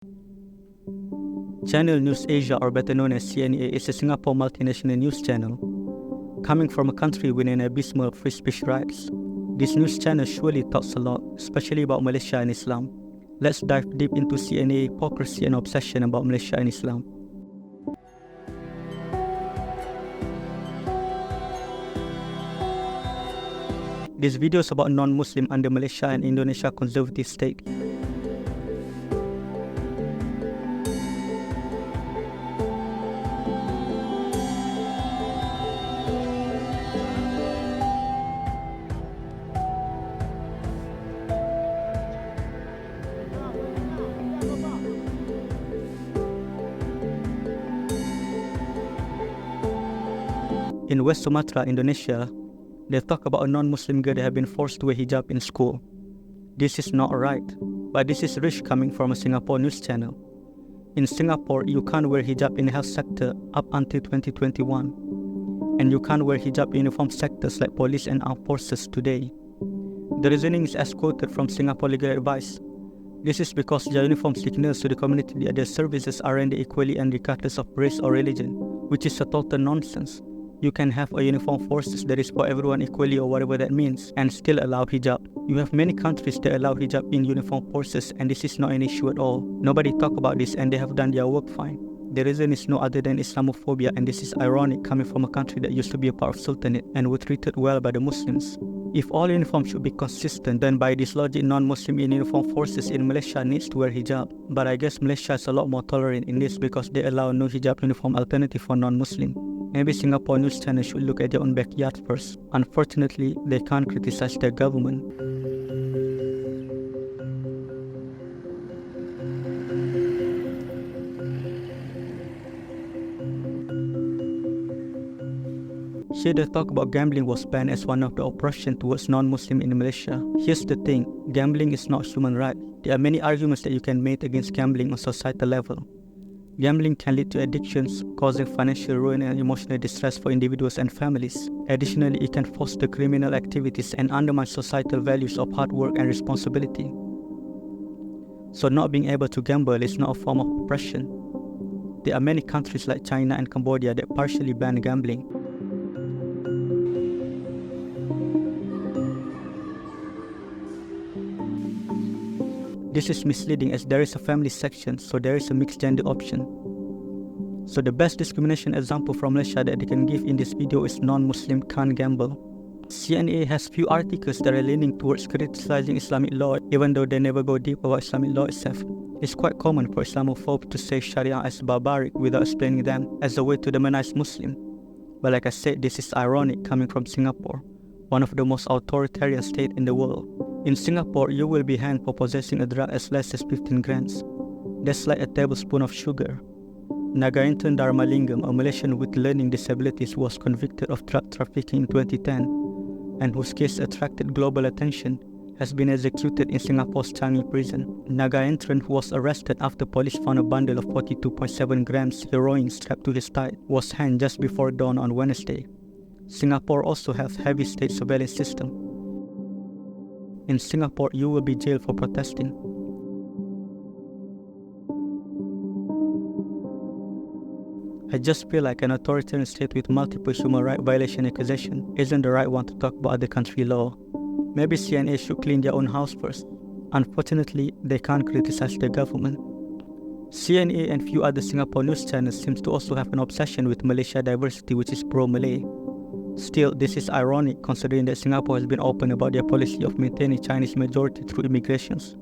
Channel News Asia, or better known as CNA, is a Singapore multinational news channel. Coming from a country with an abysmal free speech rights, this news channel surely talks a lot, especially about Malaysia and Islam. Let's dive deep into CNA hypocrisy and obsession about Malaysia and Islam. This video is about non-Muslim under Malaysia and Indonesia conservative state. In West Sumatra, Indonesia, they talk about a non-Muslim girl that have been forced to wear hijab in school. This is not right, but this is rich coming from a Singapore news channel. In Singapore, you can't wear hijab in the health sector up until 2021. And you can't wear hijab in uniform sectors like police and armed forces today. The reasoning is as quoted from Singapore legal advice. This is because their uniform signals to the community that their services are rendered equally and regardless of race or religion, which is a total nonsense. You can have a uniform forces that is for everyone equally or whatever that means and still allow hijab. You have many countries that allow hijab in uniform forces and this is not an issue at all. Nobody talk about this and they have done their work fine. The reason is no other than Islamophobia, and this is ironic coming from a country that used to be a part of Sultanate and were treated well by the Muslims. If all uniforms should be consistent, then by this logic non-Muslim in uniform forces in Malaysia needs to wear hijab. But I guess Malaysia is a lot more tolerant in this because they allow no hijab uniform alternative for non-Muslim. Maybe Singapore news channel should look at their own backyard first. Unfortunately, they can't criticize their government. Here they talk about gambling was banned as one of the oppression towards non-Muslim in Malaysia. Here's the thing, gambling is not human right. There are many arguments that you can make against gambling on societal level. Gambling can lead to addictions, causing financial ruin and emotional distress for individuals and families. Additionally, it can foster criminal activities and undermine societal values of hard work and responsibility. So not being able to gamble is not a form of oppression. There are many countries like China and Cambodia that partially ban gambling. This is misleading as there is a family section, so there is a mixed gender option. So the best discrimination example from Malaysia that they can give in this video is non-Muslim can't gamble. CNA has few articles that are leaning towards criticizing Islamic law even though they never go deep about Islamic law itself. It's quite common for Islamophobes to say Sharia as barbaric without explaining them as a way to demonize Muslim. But like I said, this is ironic coming from Singapore, one of the most authoritarian states in the world. In Singapore, you will be hanged for possessing a drug as less as 15 grams. That's like a tablespoon of sugar. Nagaintan Dharmalingam, a Malaysian with learning disabilities, was convicted of drug trafficking in 2010 and whose case attracted global attention, has been executed in Singapore's Changi prison. Nagaintan, who was arrested after police found a bundle of 42.7 grams heroin strapped to his thigh, was hanged just before dawn on Wednesday. Singapore also has heavy state surveillance system. In Singapore, you will be jailed for protesting. I just feel like an authoritarian state with multiple human rights violation accusations isn't the right one to talk about other country law. Maybe CNA should clean their own house first. Unfortunately, they can't criticize the government. CNA and few other Singapore news channels seems to also have an obsession with Malaysia diversity, which is pro-Malay. Still, this is ironic considering that Singapore has been open about their policy of maintaining Chinese majority through immigrations.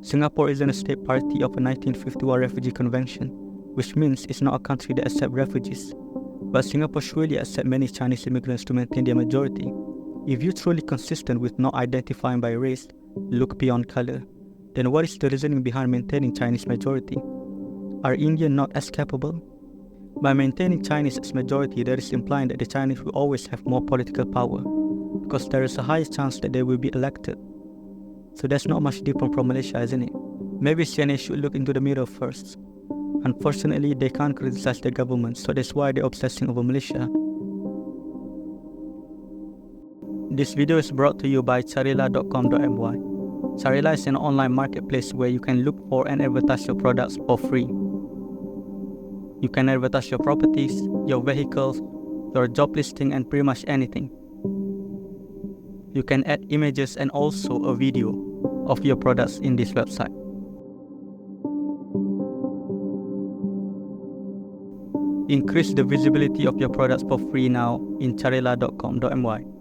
Singapore isn't a state party of a 1951 refugee convention, which means it's not a country that accepts refugees. But Singapore surely accepts many Chinese immigrants to maintain their majority. If you're truly consistent with not identifying by race, look beyond color, then what is the reasoning behind maintaining Chinese majority? Are Indians not as capable? By maintaining Chinese as majority, that is implying that the Chinese will always have more political power, because there is a high chance that they will be elected. So that's not much different from Malaysia, isn't it? Maybe CNA should look into the mirror first. Unfortunately, they can't criticize the government, so that's why they're obsessing over Malaysia. This video is brought to you by Carila.com.my. Carila is an online marketplace where you can look for and advertise your products for free. You can advertise your properties, your vehicles, your job listing, and pretty much anything. You can add images and also a video of your products in this website. Increase the visibility of your products for free now in carila.com.my.